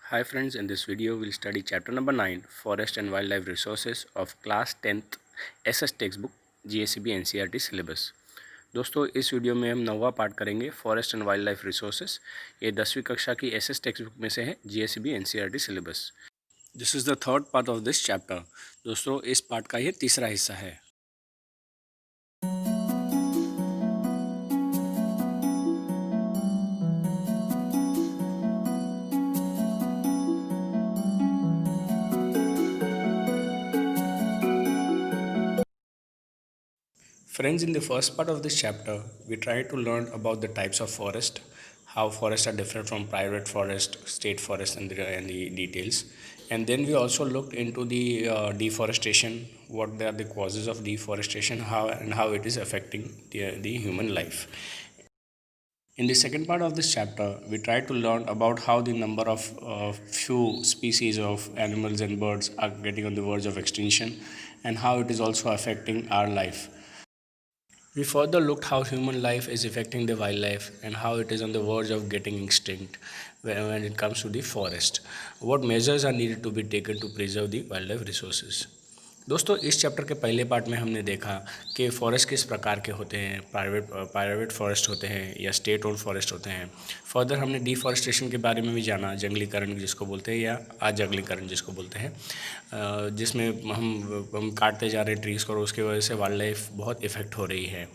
Hi friends, in this video we'll study chapter number 9 Forest and Wildlife Resources of class 10th SS textbook GACB NCERT syllabus। दोस्तों इस video में हम 9वां part करेंगे forest and wild life resources. ये 10वीं कक्षा की SS text book में से है GACB NCERT syllabus. This is the third part of this chapter. दोस्तों इस पार्ट का ये तीसरा हिस्सा है। Friends, in the first part of this chapter, we try to learn about the types of forest, how forests are different from private forest, state forest, and the details. And then we also looked into the deforestation, what are the causes of deforestation, how it is affecting the human life. In the second part of this chapter, we try to learn about how the number of few species of animals and birds are getting on the verge of extinction, and how it is also affecting our life. We further looked how human life is affecting the wildlife and how it is on the verge of getting extinct when it comes to the forest. What measures are needed to be taken to preserve the wildlife resources. दोस्तों इस chapter के पहले part में हमने देखा कि forest किस प्रकार के होते हैं, प्राइवेट फॉरेस्ट होते हैं या स्टेट ओन फॉरेस्ट होते हैं। फर्दर हमने डिफॉरेस्टेशन के बारे में भी जाना, जंगलीकरण जिसको बोलते हैं या अजंगलीकरण जिसको बोलते हैं, जिसमें हम काटते जा रहे हैं ट्रीज़ को और उसकी वजह से वाइल्ड लाइफ बहुत इफ़ेक्ट हो रही है।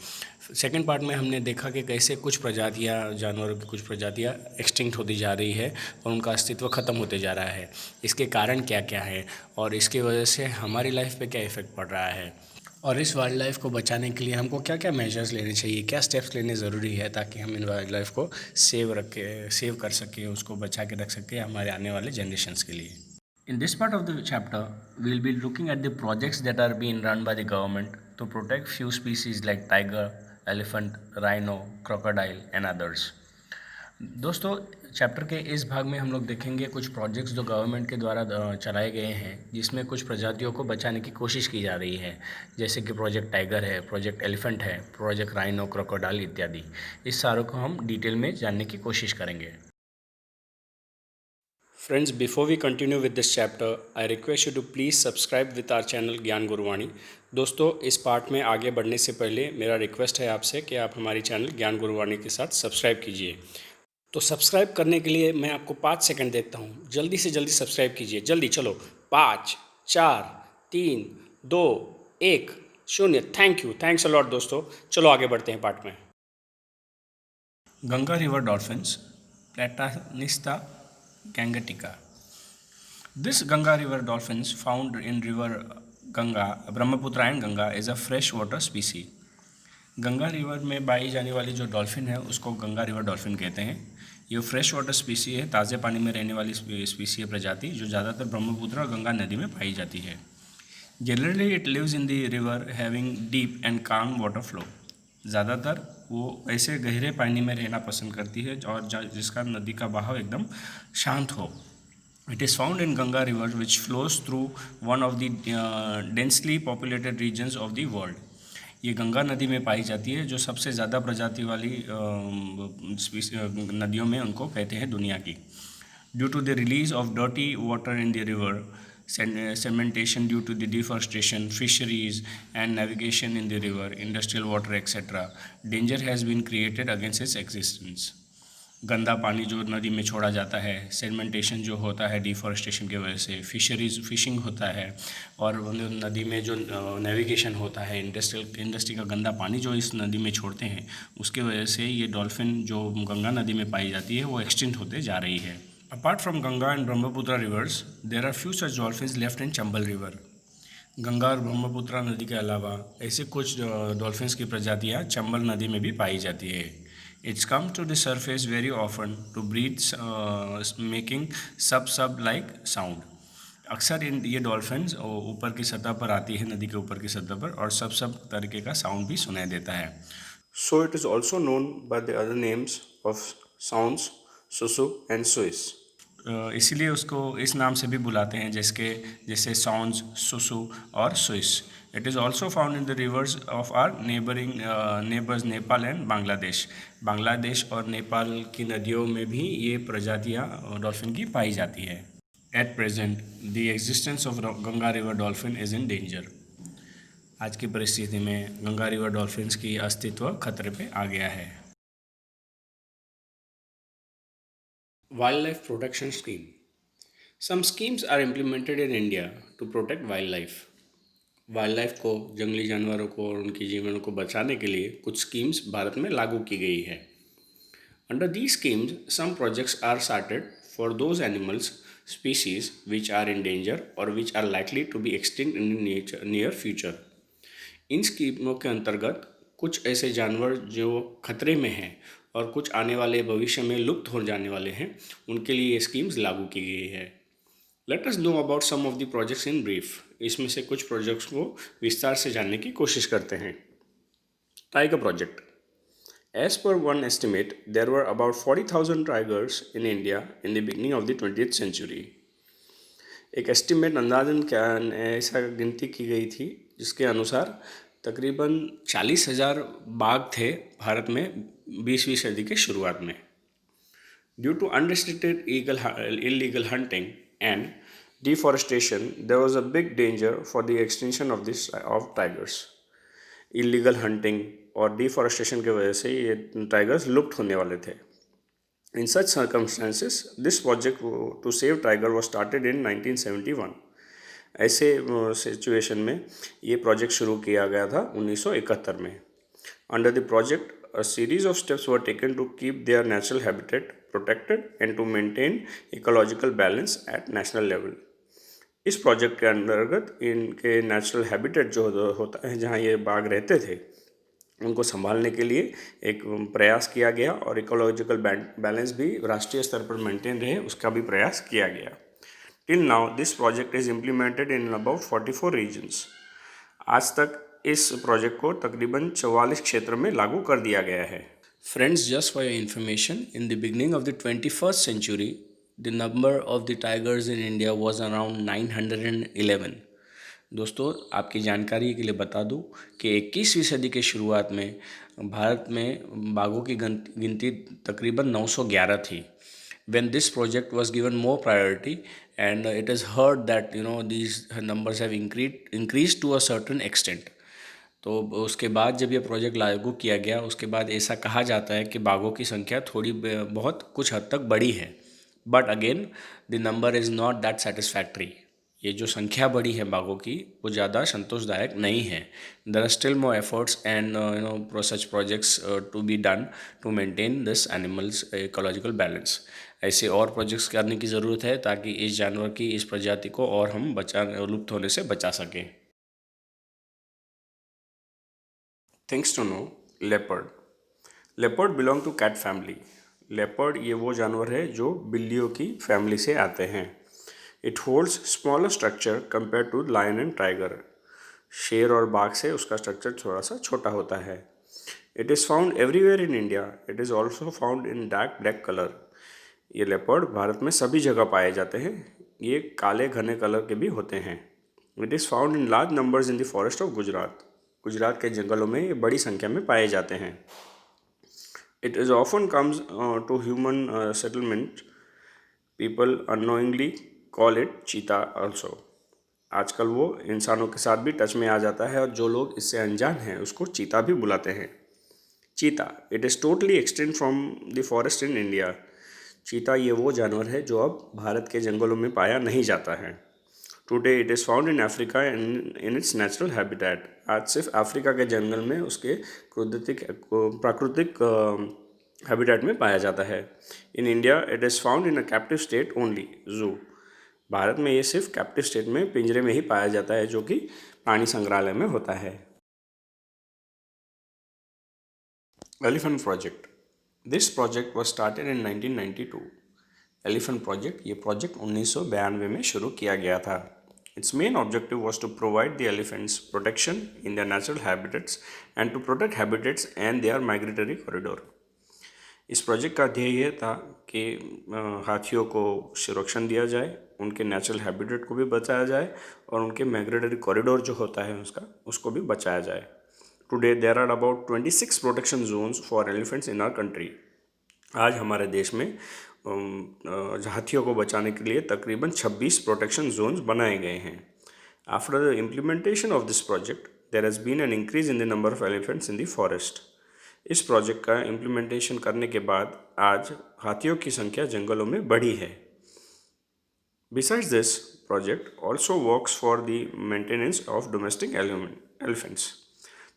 सेकेंड पार्ट में हमने देखा कि कैसे कुछ प्रजातियाँ, जानवरों की कुछ प्रजातियाँ एक्सटिंक्ट होती जा रही है और उनका अस्तित्व ख़त्म होते जा रहा है। इसके कारण क्या क्या है और इसकी वजह से हमारी लाइफ पे क्या इफ़ेक्ट पड़ रहा है, और इस वाइल्ड लाइफ को बचाने के लिए हमको क्या क्या मेजर्स लेने चाहिए, क्या स्टेप्स लेने ज़रूरी है ताकि हम इन वाइल्ड लाइफ को सेव कर सकें, उसको बचा के रख सकें हमारे आने वाले जनरेशन्स के लिए। In this part of the chapter, we will be looking at the projects that are being run by the government to protect few species like tiger, elephant, rhino, crocodile and others. दोस्तों chapter के इस भाग में हम लोग देखेंगे कुछ projects जो गवर्नमेंट के द्वारा चलाए गए हैं, जिसमें कुछ प्रजातियों को बचाने की कोशिश की जा रही है, जैसे कि प्रोजेक्ट टाइगर है, प्रोजेक्ट एलिफेंट है, प्रोजेक्ट राइनो, क्रोकोडाइल इत्यादि। इस सारों को हम डिटेल में जानने की कोशिश करेंगे। Friends, before we continue with this chapter, I request you to please subscribe with our channel ज्ञान गुरुवाणी। दोस्तों इस पार्ट में आगे बढ़ने से पहले मेरा रिक्वेस्ट है आपसे कि आप हमारी चैनल ज्ञान गुरुवाणी के साथ सब्सक्राइब कीजिए। तो सब्सक्राइब करने के लिए मैं आपको 5 सेकंड देता हूँ, जल्दी से जल्दी सब्सक्राइब कीजिए, जल्दी चलो। 5 4 3 2 1 0। Thank you, thanks a lot दोस्तों। चलो आगे बढ़ते हैं पार्ट में। Ganga river dolphins, Platanista gangetica. This Ganga river dolphins found in river Ganga, Brahmaputra and Ganga is a freshwater species. Ganga river में पाई जाने वाली जो डॉल्फिन है उसको गंगा रिवर डॉल्फिन कहते हैं। ये फ्रेश वाटर स्पीसी है, ताज़े पानी में रहने वाली स्पीसी है, प्रजाति जो ज़्यादातर ब्रह्मपुत्र और गंगा नदी में पाई जाती है। Generally it lives in the river having deep and calm water flow. ज़्यादातर वो ऐसे गहरे पानी में रहना पसंद करती है और जिसका नदी का बहाव एकदम शांत हो। It is found in Ganga river which flows through one of the densely populated regions of the world. ये गंगा नदी में पाई जाती है जो सबसे ज़्यादा प्रजाति वाली नदियों में उनको कहते हैं दुनिया की। Due to the release of dirty water in the river, sedimentation due to the deforestation, fisheries and navigation in the river, industrial water etc., danger has been created against its existence. गंदा पानी जो नदी में छोड़ा जाता है, sedimentation जो होता है डिफॉरेस्टेशन की वजह से, फिशिंग होता है और नदी में जो नेविगेशन होता है, इंडस्ट्री का गंदा पानी जो इस नदी में छोड़ते हैं, उसकी वजह से ये डॉल्फिन जो गंगा नदी में पाई जाती है वो एक्सटिंक्ट होते जा रही है। Apart from Ganga and Brahmaputra rivers, there are few such dolphins left in Chambal river. Ganga और ब्रह्मपुत्र नदी के अलावा ऐसे कुछ डॉल्फिन्स की प्रजातियाँ चंबल नदी में भी पाई जाती है। It's come to the surface very often to breathe, making sub like sound. अक्सर ये डॉल्फिन्स ऊपर की सतह पर आती है, नदी के ऊपर की सतह पर, और सब तरीके का साउंड भी सुनाई देता है। So it is also known by the other names of sounds, सुसु and suis. इसीलिए उसको इस नाम से भी बुलाते हैं जैसे साउंड्स, सुसु और Swiss. It is also found in the rivers of our neighbors Nepal and Bangladesh. Bangladesh और नेपाल की नदियों में भी ये प्रजातियां डॉल्फिन की पाई जाती है. At present, the existence of Ganga river dolphin is in danger. आज की परिस्थिति में गंगा रिवर डॉल्फिन्स की अस्तित्व खतरे पे आ गया है. Wildlife Protection Scheme. Some schemes are implemented in India to protect wildlife. Wild को, जंगली जानवरों को और उनके जीवनों को बचाने के लिए कुछ स्कीम्स भारत में लागू की गई है. Under these schemes some projects are started for those animals species which are in danger और which are likely to be extinct in near future. इन स्कीमों के अंतर्गत कुछ ऐसे जानवर जो खतरे में हैं और कुछ आने वाले भविष्य में लुप्त हो जाने वाले हैं, उनके लिए ये स्कीम्स लागू की गई है. Let us know about some of the projects in brief. इसमें से कुछ प्रोजेक्ट्स को विस्तार से जानने की कोशिश करते हैं. Tiger project. As per one estimate there were about 40,000 tigers in India in the beginning of the 20th century. एक एस्टिमेट अंदाजन क्या ऐसा गिनती की गई थी जिसके अनुसार तकरीबन 40,000 बाघ थे भारत में 20वीं सदी के शुरुआत में. Due to unrestricted illegal hunting and deforestation, there was a big danger for the extinction of tigers. Illegal hunting और deforestation की वजह से ये टाइगर्स लुप्त होने वाले थे. In such circumstances, this project to save tiger was started in 1971. ऐसे सिचुएशन में ये प्रोजेक्ट शुरू किया गया था 1971 में. Under the project, a series of steps were taken to keep their natural habitat protected and to maintain ecological balance at national level. इस project के अंतर्गत इनके नेचुरल हैबिटेट जो होता है, जहाँ ये बाघ रहते थे, उनको संभालने के लिए एक प्रयास किया गया और इकोलॉजिकल बैलेंस भी राष्ट्रीय स्तर पर मेंटेन रहे, उसका भी प्रयास किया गया. Till now this project is implemented in about 44 regions. आज तक इस प्रोजेक्ट को तकरीबन 44 क्षेत्र में लागू कर दिया गया है. Friends, just for your information, in the beginning of the 21st century the number of the tigers in India was around 911. दोस्तों, आपकी जानकारी के लिए बता दूं कि 21वीं सदी के शुरुआत में भारत में बाघों की गिनती तकरीबन 911 थी. When this project was given more priority and it is heard that these numbers have increased to a certain extent. तो उसके बाद जब ये प्रोजेक्ट लागू किया गया, उसके बाद ऐसा कहा जाता है कि बाघों की संख्या थोड़ी बहुत कुछ हद तक बढ़ी है. But again the number is not that satisfactory. ये जो संख्या बढ़ी है बाघों की, वो ज़्यादा संतोषदायक नहीं है. There are still more efforts and such projects to be done to maintain this animals ecological balance. ऐसे और प्रोजेक्ट्स करने की ज़रूरत है ताकि इस जानवर की, इस प्रजाति को और हम लुप्त होने से बचा सकें. Things to know. Leopard. Leopard belong to cat family. Leopard ये वो जानवर है जो बिल्लियों की फैमिली से आते हैं. It holds smaller structure compare to lion and tiger. शेर और बाघ से उसका स्ट्रक्चर थोड़ा सा छोटा होता है. It is found everywhere in India. It is also found in dark black colour. ये लेपर्ड भारत में सभी जगह पाए जाते हैं. ये काले घने कलर के भी होते हैं. It is found in large numbers in the forest of Gujarat. Gujarat के जंगलों में ये बड़ी संख्या में पाए जाते हैं. It is often comes to human settlement. People unknowingly call it cheetah also. आजकल वो इंसानों के साथ भी टच में आ जाता है और जो लोग इससे अनजान हैं उसको चीता भी बुलाते हैं. चीता. It is totally extend from the forest in India. चीता ये वो जानवर है जो अब भारत के जंगलों में पाया नहीं जाता है. Today it is found in Africa in its natural habitat. आज सिर्फ अफ्रीका के जंगल में उसके प्राकृतिक हैबिटेट में पाया जाता है. In India it is found in a captive state only, जू. भारत में ये सिर्फ कैप्टिव स्टेट में, पिंजरे में ही पाया जाता है, जो कि प्राणी संग्रहालय में होता है. Elephant project. This project was started in 1992. Elephant project, ये प्रोजेक्ट 1992 में शुरू किया गया था. Its main objective was to provide the elephants protection in their natural habitats and to protect habitats and their migratory corridor. इस project का ध्येय ये था कि हाथियों को संरक्षण दिया जाए, उनके नेचुरल हैबिटेट को भी बचाया जाए और उनके माइग्रेटरी कॉरिडोर जो होता है उसको भी बचाया जाए। Today there are about 26 protection zones for elephants in our country. आज हमारे देश में हाथियों को बचाने के लिए तकरीबन 26 प्रोटेक्शन जोन्स बनाए गए हैं। After the implementation of this project there has been an increase in the number of elephants in the forest. इस प्रोजेक्ट का इम्प्लीमेंटेशन करने के बाद आज हाथियों की संख्या जंगलों में बढ़ी है। Besides this, project also works for the maintenance of domestic elephants.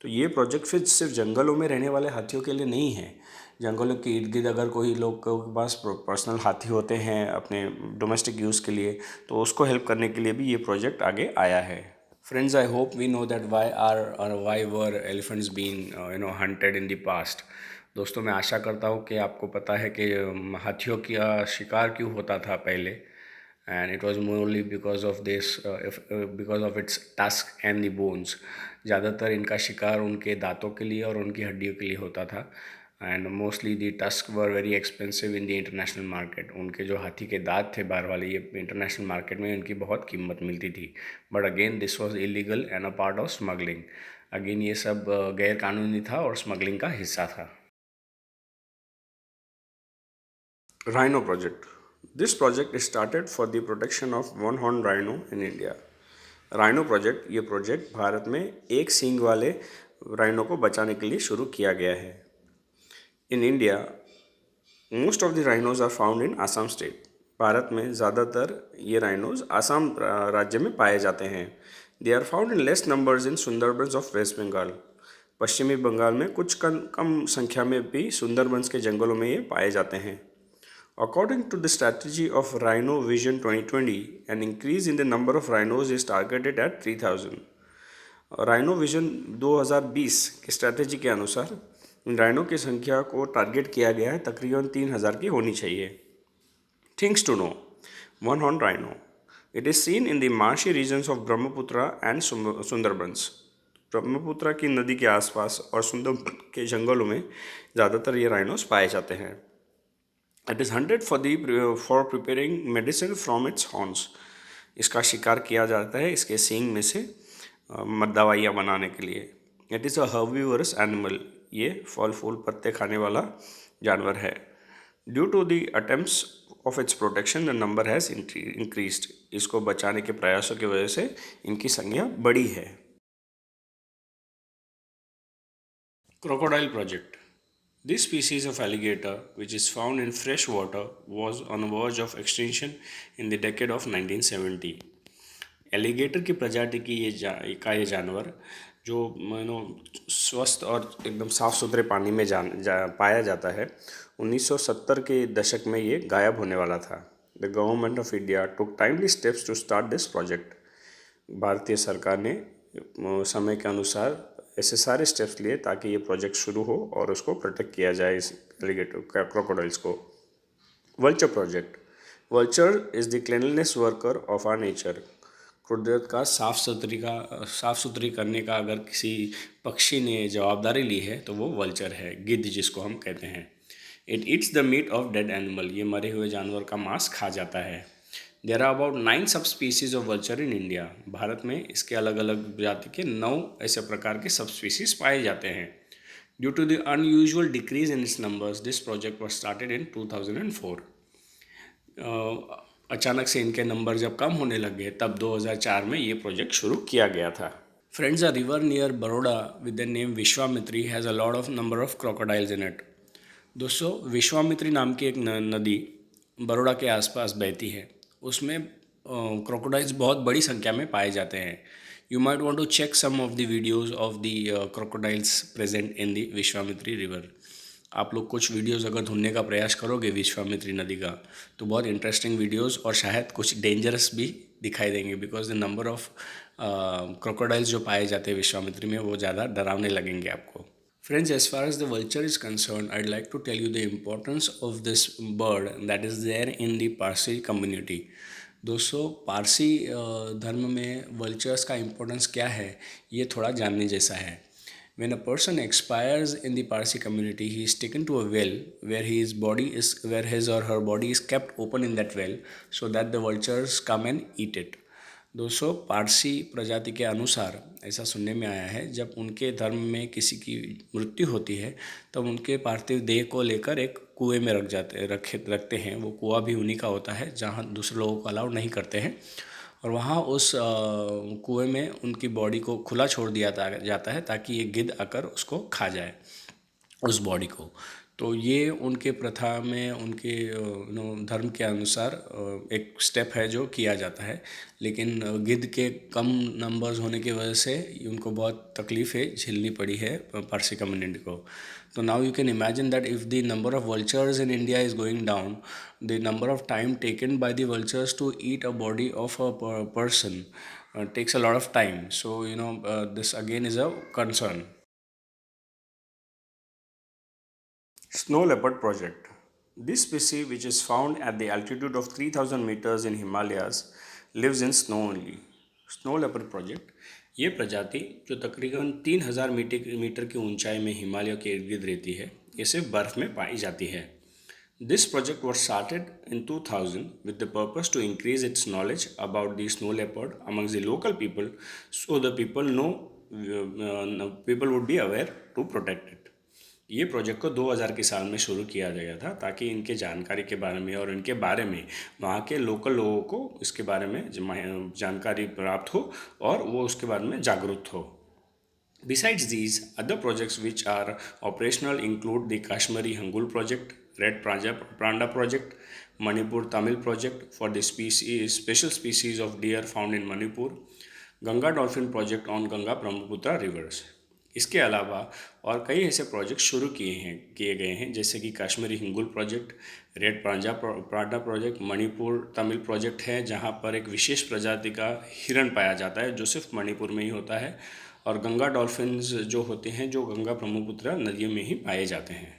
तो ये प्रोजेक्ट फिर सिर्फ जंगलों में रहने वाले हाथियों के लिए नहीं है। जंगलों के इर्द गिर्द अगर कोई लोग के पास पर्सनल हाथी होते हैं अपने डोमेस्टिक यूज़ के लिए, तो उसको हेल्प करने के लिए भी ये प्रोजेक्ट आगे आया है। Friends, I hope we know that why were elephants been hunted in the past. दोस्तों, मैं आशा करता हूँ कि आपको पता है कि हाथियों का शिकार क्यों होता था पहले, and it was morely because of this because of its tusk and the bones। ज़्यादातर इनका शिकार उनके दांतों के लिए और उनकी हड्डियों के लिए होता था, and mostly the tusk were very expensive in the international market. उनके जो हाथी के दांत थे बाहर वाले, ये इंटरनेशनल मार्केट में उनकी बहुत कीमत मिलती थी। But again this was illegal and a part of smuggling. Again ये सब गैर कानूनी था और स्मगलिंग का हिस्सा था। Rhino project. This project is started for the protection of one-horned rhino in India. Rhino project, ये प्रोजेक्ट भारत में एक सींग वाले राइनो को बचाने के लिए शुरू किया गया है। In India most of the rhinos are found in Assam state. Bharat में ज़्यादातर ये राइनोज आसाम राज्य में पाए जाते हैं। They are found in less numbers in Sundarbans of West Bengal. पश्चिमी बंगाल में कुछ कम संख्या में भी सुंदरबंस के जंगलों में ये पाए जाते हैं। According to the strategy of Rhino Vision 2020, an increase in the number of rhinos is targeted at 3000। Rhino vision 2020 की स्ट्रैटेजी के अनुसार राइनो की संख्या को टारगेट किया गया है तकरीबन 3000 की होनी चाहिए। Things to know, one horn rhino, it is seen in the marshy regions of Brahmaputra and Sundarbans. Brahmaputra की नदी के आसपास और सुंदरबन के जंगलों में ज़्यादातर ये राइनोस पाए जाते हैं। It is hunted for preparing medicine from its horns. इसका शिकार किया जाता है इसके सींग में से दवाइयाँ बनाने के लिए। It is a herbivorous animal. ये फल फूल पत्ते खाने वाला जानवर है। Due to the attempts of its protection the number has increased. इसको बचाने के प्रयासों की वजह से इनकी संख्या बढ़ी है। Crocodile project. This species of alligator, which is found in fresh water, was on the verge of extinction in the decade of 1970। Alligator की प्रजाति की ये जानवर जो स्वस्थ और एकदम साफ़ सुथरे पानी में पाया जाता है, 1970 के दशक में ये गायब होने वाला था। The government of India took timely steps to start this project. भारतीय सरकार ने समय के अनुसार ऐसे सारे स्टेप्स लिए ताकि ये प्रोजेक्ट शुरू हो और उसको प्रोटेक्ट किया जाए इस एलिगेटर क्रोकोडाइल्स को। Vulture project. Vulture is the cleanliness worker of our nature. कुदरत का साफ़ सुथरी करने का अगर किसी पक्षी ने जवाबदारी ली है तो वो वल्चर है, गिद्ध जिसको हम कहते हैं। It eats the meat of dead animal. ये मरे हुए जानवर का मांस खा जाता है। There are about 9 sub species of vulture in India. Bharat में इसके अलग अलग प्रजाति के 9 ऐसे प्रकार के सब स्पीसीज पाए जाते हैं। Due to the unusual decrease in its numbers, this project was started in 2004। अचानक से इनके नंबर जब कम होने लगे तब 2004 में ये प्रोजेक्ट शुरू किया गया था। Friends, a river near Baroda with the name Vishwamitri has a lot of number of crocodiles in it. दोस्तों, विश्वामित्री नाम की एक नदी बड़ौदा के आसपास बहती है। उसमें क्रोकोडाइल्स बहुत बड़ी संख्या में पाए जाते हैं। You might want to check some of the videos of the crocodiles present in the Vishwamitri river. आप लोग कुछ वीडियोज़ अगर ढूंढने का प्रयास करोगे विश्वामित्री नदी का, तो बहुत इंटरेस्टिंग वीडियोज़ और शायद कुछ डेंजरस भी दिखाई देंगे, because the number of crocodiles जो पाए जाते हैं विश्वामित्री में वो ज़्यादा डरावने लगेंगे आपको। Friends, as far as the vulture is concerned, I'd like to tell you the importance of this bird that is there in the Parsi community। दोस्तों, पारसी धर्म में वल्चर्स का इम्पोर्टेंस क्या है ये थोड़ा जानने जैसा है। When a person expires in the Parsi community, he is taken to a well where where his or her body is kept open in that well so that the vultures come and eat it. दोस्तों, पारसी प्रजाति के अनुसार ऐसा सुनने में आया है, जब उनके धर्म में किसी की मृत्यु होती है तब उनके पार्थिव देह को लेकर एक कुएं में रखते हैं। वो कुआं भी उन्हीं का होता है जहाँ दूसरे लोगों को अलाउ नहीं करते हैं, और वहाँ उस कुएं में उनकी बॉडी को खुला छोड़ दिया जाता है ताकि ये गिद्ध आकर उसको खा जाए, उस बॉडी को। तो ये उनके प्रथा में, उनके धर्म के अनुसार एक स्टेप है जो किया जाता है, लेकिन गिद्ध के कम नंबर्स होने की वजह से उनको बहुत तकलीफ़ें झेलनी पड़ी है पारसी कम्युनिटी को। तो now you can imagine that if the number of vultures in India is going down, the number of time taken by the vultures to eat a body of a person takes a lot of time. So this again is a concern. Snow leopard project. This species, which is found at the altitude of 3000 meters in Himalayas, lives in snow only. Snow leopard project, ये प्रजाति जो तकरीबन 3000 metre की ऊंचाई में हिमालय के इर्द गिर्द रहती है, ये सिर्फ बर्फ में पाई जाती है। This project was started in 2000 with the purpose to increase its knowledge about the snow leopard amongst the local people, so the people would be aware to protect it. ये प्रोजेक्ट को 2000 के साल में शुरू किया गया था ताकि इनके जानकारी के बारे में और इनके बारे में वहाँ के लोकल लोगों को इसके बारे में जानकारी प्राप्त हो और वो उसके बारे में जागरूक हो। Besides these, other projects which are operational include the Kashmiri Hangul project, Red Panda project, Manipur Tamil project for the special species of deer found in Manipur, Ganga Dolphin project on Ganga Brahmaputra rivers. इसके अलावा और कई ऐसे project शुरू किए गए हैं, जैसे कि Kashmiri hangul project, red panda project, Manipur तमिल प्रोजेक्ट है जहां पर एक विशेष प्रजाति का हिरण पाया जाता है जो सिर्फ मणिपुर में ही होता है, और गंगा डॉल्फिन्स जो होते हैं जो गंगा ब्रह्मपुत्र नदियों में ही पाए जाते हैं।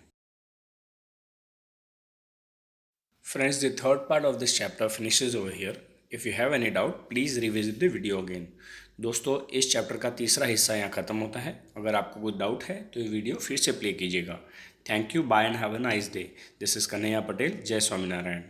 Friends, the third part of this chapter finishes over here. If you have any doubt, please revisit the video again. दोस्तों, इस चैप्टर का तीसरा हिस्सा यहाँ ख़त्म होता है। अगर आपको कुछ डाउट है तो ये वीडियो फिर से प्ले कीजिएगा। Thank you, bye and have a nice day. This is Kanhaiya Patel. जय स्वामीनारायण।